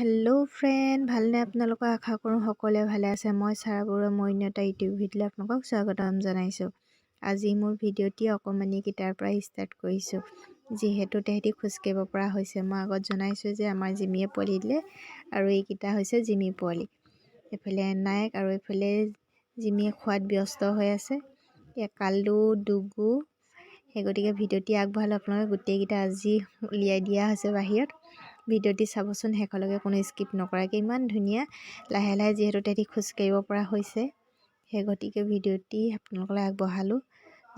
Hello' friend, ভালনে? আপোনালোকক আশা কৰোঁ সকলোৱে ভালে আছে। মই চাৰা বৰুৱা অন্য এটা ইউটিউব ভিডিঅ'লৈ আপোনালোকক স্বাগতম জনাইছোঁ। আজি মোৰ ভিডিঅ'টি অকণমানিকেইটাৰ পৰা ষ্টাৰ্ট কৰিছোঁ, যিহেতু তেহেঁতি খোজকাঢ়িব পৰা হৈছে। মই আগত জনাইছোঁ যে আমাৰ জিমিয়ে পোৱালি দিলে আৰু এইকেইটা হৈছে জিমি পোৱালি। এইফালে নায়ক আৰু এইফালে জিমিয়ে খোৱাত ব্যস্ত হৈ আছে। কালু ডুগু, সেই গতিকে ভিডিঅ'টি আগবঢ়ালোঁ আপোনালোকে গোটেইকেইটা আজি উলিয়াই দিয়া হৈছে বাহিৰত। ভিডিঅ'টি চাবচোন শেষলৈকে, কোনো স্কিপ নকৰাকৈ। ইমান ধুনীয়া লাহে লাহে যিহেতু তেহেঁতি খোজকাঢ়িব পৰা হৈছে, সেই গতিকে ভিডিঅ'টি আপোনালোকলৈ আগবঢ়ালোঁ।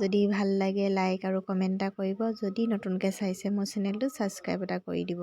যদি ভাল লাগে লাইক আৰু কমেণ্ট এটা কৰিব। যদি নতুনকৈ চাইছে মোৰ চেনেলটো ছাবস্ক্ৰাইব এটা কৰি দিব।